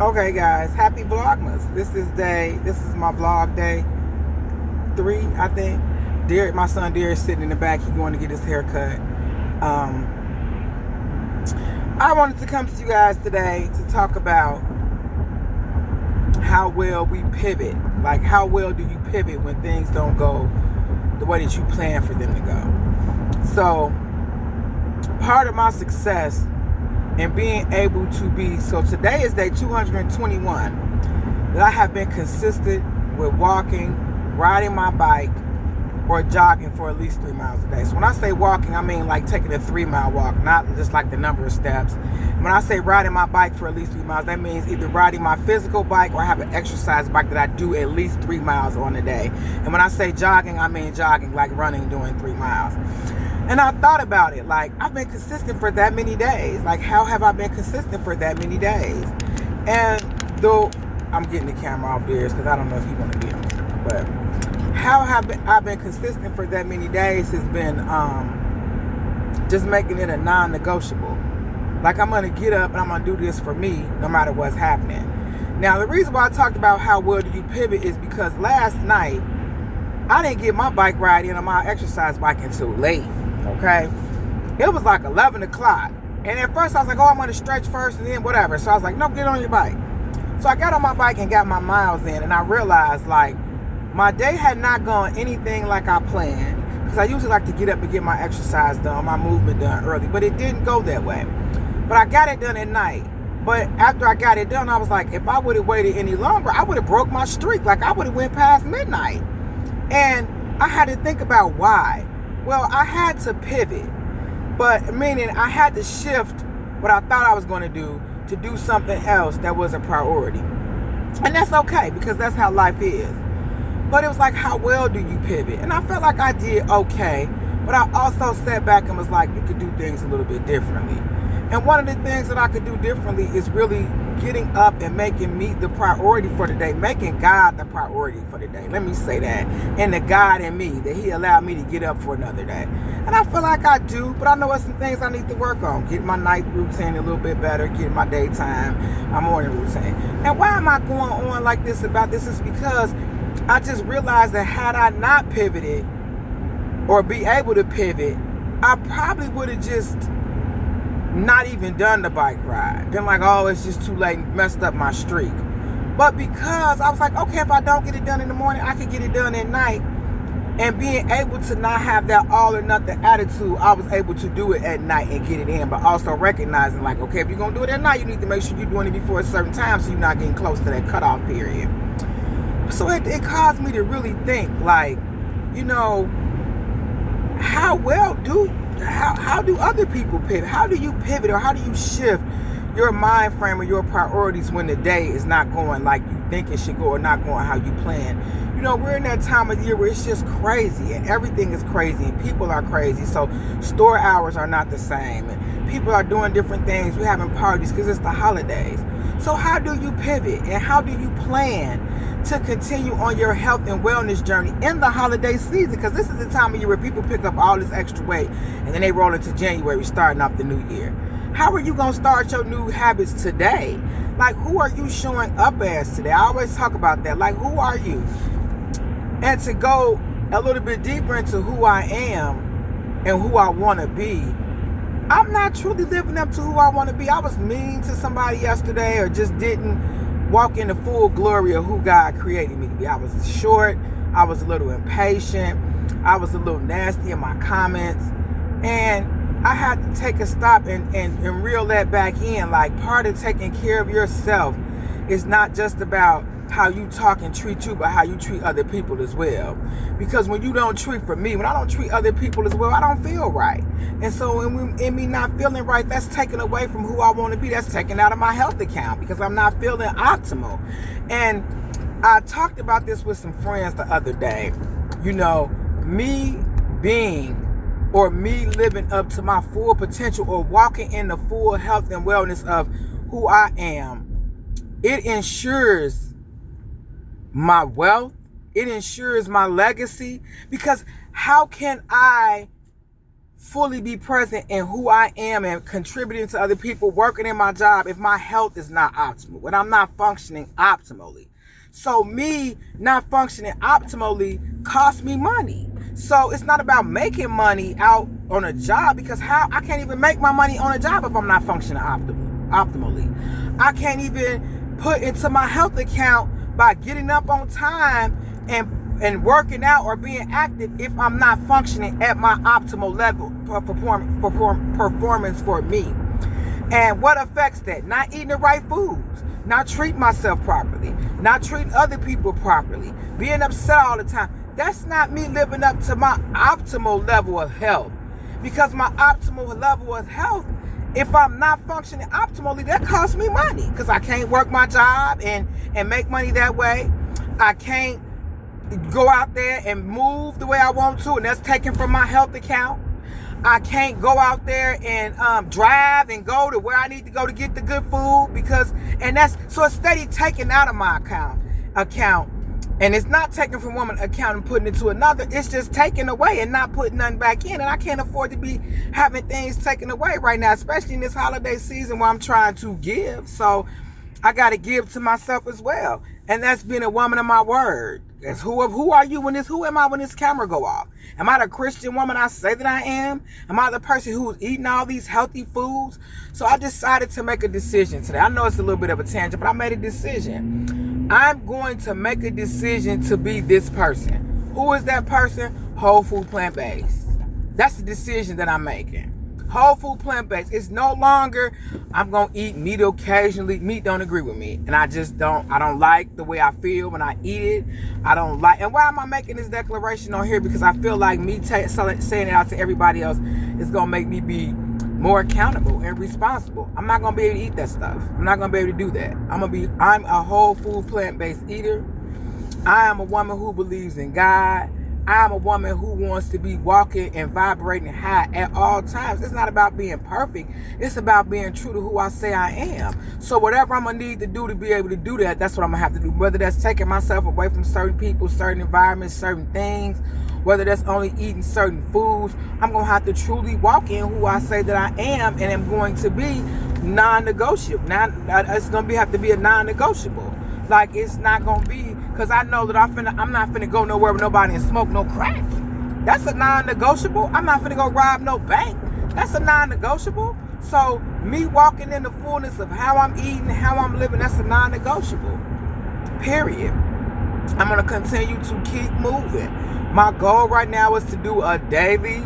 Okay, guys, happy Vlogmas. This is my vlog day 3, I think. My son Derek's sitting in the back. He's going to get his hair cut. I wanted to come to you guys today to talk about how well we pivot. Like, how well do you pivot when things don't go the way that you plan for them to go? So, part of my success and being able to be, so today is day 221 that I have been consistent with walking, riding my bike, or jogging for at least 3 miles a day. So when I say walking, I mean like taking a 3-mile walk, not just like the number of steps. When I say riding my bike for at least 3 miles, that means either riding my physical bike or I have an exercise bike that I do at least 3 miles on a day. And when I say jogging, I mean jogging, like running, doing 3 miles. And I thought about it, like, I've been consistent for that many days. Like, how have I been consistent for that many days? And though I'm getting the camera off theirs because I don't know if he want to be on it, but how have I been consistent for that many days has been just making it a non-negotiable. Like, I'm going to get up and I'm going to do this for me no matter what's happening. Now, the reason why I talked about how well do you pivot is because last night, I didn't get my bike ride in on my exercise bike until late. Okay, it was like 11 o'clock, and at first I was like, oh, I'm going to stretch first and then whatever. So I was like, no, get on your bike. So I got on my bike and got my miles in, and I realized, like, my day had not gone anything like I planned, because I usually like to get up and get my exercise done, my movement done early, but it didn't go that way. But I got it done at night. But after I got it done, I was like, if I would have waited any longer, I would have broke my streak. Like, I would have went past midnight. And I had to think about why. Well, I had to pivot, but meaning I had to shift what I thought I was going to do something else that was a priority. And that's okay, because that's how life is. But it was like, how well do you pivot? And I felt like I did okay, but I also sat back and was like, you could do things a little bit differently. And one of the things that I could do differently is really getting up and making me the priority for the day, making God the priority for the day. Let me say that. And the God in me, that he allowed me to get up for another day. And I feel like I do, but I know there's some things I need to work on. Getting my night routine a little bit better, getting my daytime, my morning routine. And why am I going on like this about this is because I just realized that had I not pivoted or be able to pivot, I probably would have just not even done the bike ride. Been like, oh, it's just too late, and messed up my streak. But because I was like, okay, if I don't get it done in the morning, I can get it done at night. And being able to not have that all or nothing attitude, I was able to do it at night and get it in. But also recognizing, like, okay, if you're going to do it at night, you need to make sure you're doing it before a certain time so you're not getting close to that cutoff period. So it caused me to really think, like, you know, how do other people pivot? How do you pivot, or how do you shift your mind frame or your priorities when the day is not going like you think it should go or not going how you plan? You know, we're in that time of year where it's just crazy and everything is crazy and people are crazy. So store hours are not the same and people are doing different things. We're having parties because it's the holidays. So how do you pivot and how do you plan to continue on your health and wellness journey in the holiday season? Because this is the time of year where people pick up all this extra weight and then they roll into January starting off the new year. How are you going to start your new habits today? Like, who are you showing up as today? I always talk about that. Like, who are you? And to go a little bit deeper into who I am and who I want to be, I'm not truly living up to who I want to be. I was mean to somebody yesterday or just didn't walk in the full glory of who God created me to be. I was short. I was a little impatient. I was a little nasty in my comments. And I had to take a stop and reel that back in. Like, part of taking care of yourself is not just about how you talk and treat you, but how you treat other people as well. Because when you don't treat, for me, when I don't treat other people as well, I don't feel right. And so in me not feeling right, that's taken away from who I want to be. That's taken out of my health account because I'm not feeling optimal. And I talked about this with some friends the other day. You know, me being or me living up to my full potential or walking in the full health and wellness of who I am, it ensures my wealth. It ensures my legacy. Because how can I fully be present in who I am and contributing to other people, working in my job, if my health is not optimal, when I'm not functioning optimally. So me not functioning optimally costs me money. So it's not about making money out on a job, because how I can't even make my money on a job if I'm not functioning optimally. I can't even put into my health account by getting up on time and working out or being active if I'm not functioning at my optimal level of performance for me. And what affects that? Not eating the right foods, not treating myself properly, not treating other people properly, being upset all the time. That's not me living up to my optimal level of health. Because my optimal level of health, if I'm not functioning optimally, that costs me money. Because I can't work my job and make money that way. I can't go out there and move the way I want to, and that's taken from my health account. I can't go out there and drive and go to where I need to go to get the good food, so it's steady taken out of my account. And it's not taken from one account and putting it to another. It's just taken away and not putting nothing back in. And I can't afford to be having things taken away right now, especially in this holiday season where I'm trying to give. So I got to give to myself as well. And that's being a woman of my word. That's who are you who am I when this camera go off? Am I the Christian woman I say that I am? Am I the person who's eating all these healthy foods? So I decided to make a decision today. I know it's a little bit of a tangent, but I made a decision. I'm going to make a decision to be this person. Who is that person? Whole food, plant-based. That's the decision that I'm making. Whole food, plant-based. It's no longer, I'm going to eat meat occasionally. Meat don't agree with me. And I don't like the way I feel when I eat it. I don't like, and why am I making this declaration on here? Because I feel like me saying it out to everybody else is going to make me be more accountable and responsible. I'm not going to be able to eat that stuff. I'm not going to be able to do that. I'm a whole food, plant-based eater. I am a woman who believes in God. I'm a woman who wants to be walking and vibrating high at all times. It's not about being perfect. It's about being true to who I say I am. So whatever I'm going to need to do to be able to do that, that's what I'm going to have to do. Whether that's taking myself away from certain people, certain environments, certain things, whether that's only eating certain foods, I'm going to have to truly walk in who I say that I am, and I'm going to be non-negotiable. It's going to have to be a non-negotiable. Like, it's not going to be, because I know that I'm not finna go nowhere with nobody and smoke no crack. That's a non-negotiable. I'm not finna go rob no bank. That's a non-negotiable. So me walking in the fullness of how I'm eating, how I'm living, that's a non-negotiable. Period. I'm going to continue to keep moving. My goal right now is to do a daily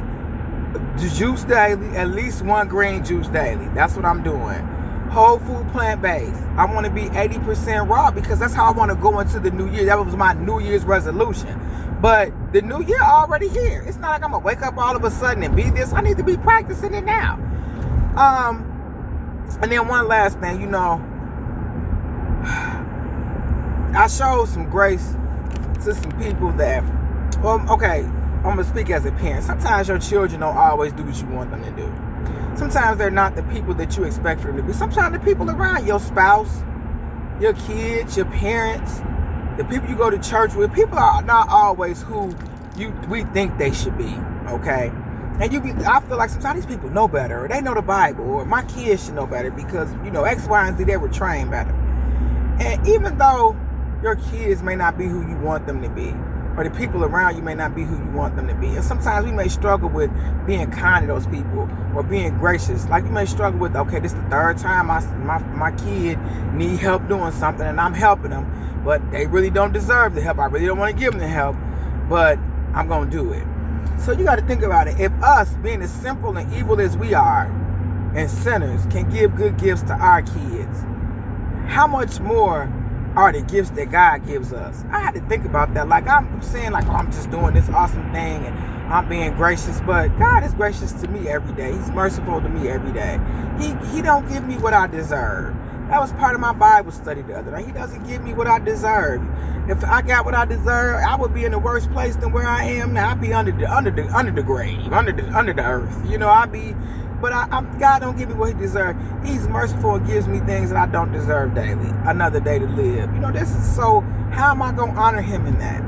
juice daily, at least one green juice daily. That's what I'm doing. Whole food, plant-based. I want to be 80% raw because that's how I want to go into the new year. That was my New Year's resolution. But the new year already here. It's not like I'm going to wake up all of a sudden and be this. I need to be practicing it now. And then one last thing, I showed some grace to some people that, I'm going to speak as a parent. Sometimes your children don't always do what you want them to do. Sometimes they're not the people that you expect for them to be. Sometimes the people around, your spouse, your kids, your parents, the people you go to church with, people are not always who we think they should be, okay? And I feel like sometimes these people know better, or they know the Bible, or my kids should know better because, X, Y, and Z, they were trained better. And even though your kids may not be who you want them to be, or the people around you may not be who you want them to be. And sometimes we may struggle with being kind to those people or being gracious. Like you may struggle with, okay, this is the third time my kid need help doing something and I'm helping them, but they really don't deserve the help. I really don't want to give them the help, but I'm going to do it. So you got to think about it. If us, being as simple and evil as we are, and sinners, can give good gifts to our kids, how much more are the gifts that God gives us? I had to think about that. Like I'm saying, I'm just doing this awesome thing and I'm being gracious, but God is gracious to me every day. He's merciful to me every day. He don't give me what I deserve. That was part of my Bible study the other day. He doesn't give me what I deserve. If I got what I deserve, I would be in a worse place than where I am now. I'd be under the grave, under the earth. But God don't give me what He deserves. He's merciful and gives me things that I don't deserve daily. Another day to live. So how am I going to honor Him in that?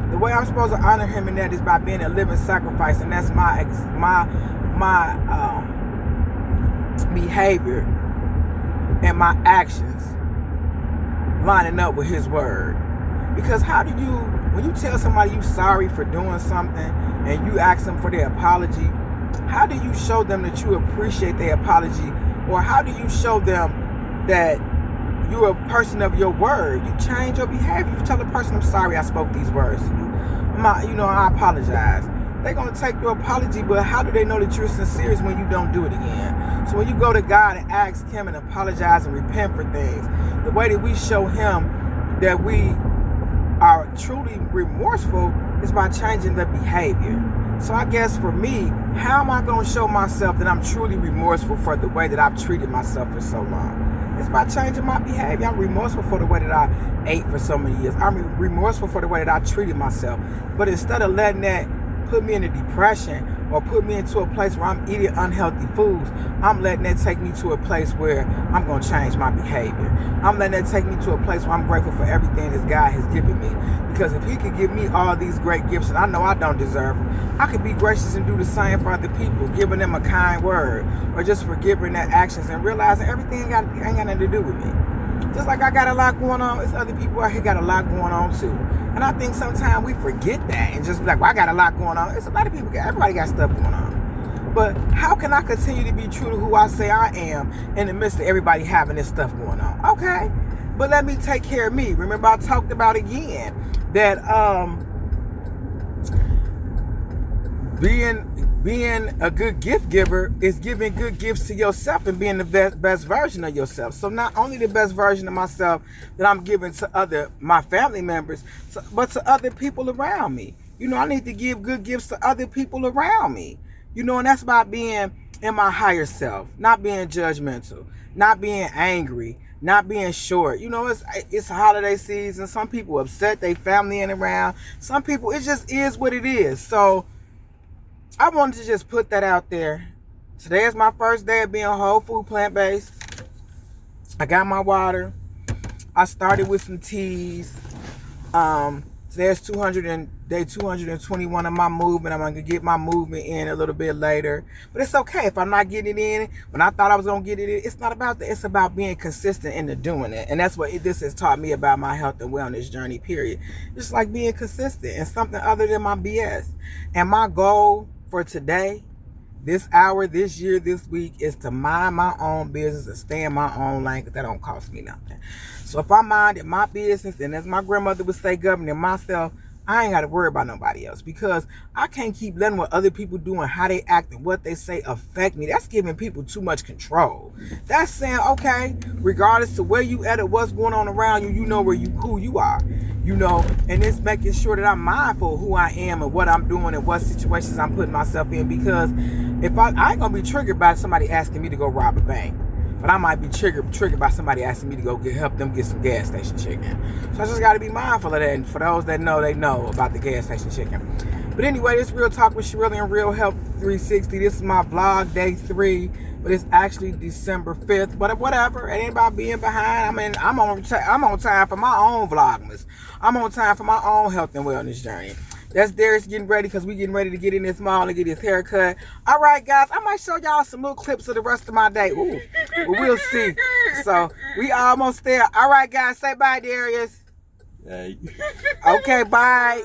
The way I'm supposed to honor Him in that is by being a living sacrifice, and that's my my behavior and my actions lining up with his word. Because how do you, when you tell somebody you sorry for doing something and you ask them for their apology, how do you show them that you appreciate their apology? Or how do you show them that you're a person of your word? You change your behavior. You tell a person, I'm sorry I spoke these words to you. I apologize. They're going to take your apology, but how do they know that you're sincere is when you don't do it again? So when you go to God and ask him and apologize and repent for things, the way that we show him that we are truly remorseful is by changing the behavior. So I guess for me, how am I going to show myself that I'm truly remorseful for the way that I've treated myself for so long? It's by changing my behavior. I'm remorseful for the way that I ate for so many years. I'm remorseful for the way that I treated myself. But instead of letting that put me in a depression or put me into a place where I'm eating unhealthy foods, I'm letting that take me to a place where I'm going to change my behavior. I'm letting that take me to a place where I'm grateful for everything that God has given me. Because if he could give me all these great gifts and I know I don't deserve them, I could be gracious and do the same for other people, giving them a kind word or just forgiving their actions and realizing everything ain't got nothing to do with me. Just like I got a lot going on, it's other people out here got a lot going on too. And I think sometimes we forget that and just be like, well, I got a lot going on. It's a lot of people, everybody got stuff going on. But how can I continue to be true to who I say I am in the midst of everybody having this stuff going on? Okay, but let me take care of me. Remember I talked about again that being a good gift giver is giving good gifts to yourself and being the best version of yourself. So not only the best version of myself that I'm giving to my family members, but to other people around me. I need to give good gifts to other people around me. And that's about being in my higher self, not being judgmental, not being angry, not being short. It's holiday season. Some people upset, they family ain't around. Some people, it just is what it is. So I wanted to just put that out there. Today is my first day of being whole food, plant-based. I got my water. I started with some teas. Today's day 221 of my movement. I'm going to get my movement in a little bit later. But it's okay if I'm not getting it in. When I thought I was going to get it in, it's not about that. It's about being consistent into doing it. And that's what this has taught me about my health and wellness journey, period. Just like being consistent and something other than my BS. And my goal for today, this hour, this year, this week, is to mind my own business and stay in my own lane, because that don't cost me nothing. So if I minded my business, and as my grandmother would say, governing myself, I ain't got to worry about nobody else, because I can't keep letting what other people do and how they act and what they say affect me. That's giving people too much control. That's saying, okay, regardless to where you at or what's going on around you, you know who you are. And it's making sure that I'm mindful of who I am and what I'm doing and what situations I'm putting myself in, because if I ain't gonna be triggered by somebody asking me to go rob a bank, but I might be triggered by somebody asking me to go help them get some gas station chicken. So I just got to be mindful of that. And for those that know, they know about the gas station chicken. But anyway, this Real Talk with Shirley and Real Health 360. This is my vlog day 3, but it's actually December 5th. But whatever, it ain't about being behind. I'm on time for my own Vlogmas. I'm on time for my own health and wellness journey. That's Darius getting ready, because we getting ready to get in this mall and get his haircut. All right, guys, I might show y'all some little clips of the rest of my day. Ooh, but we'll see. So we almost there. All right, guys, say bye, Darius. Hey. Okay, bye.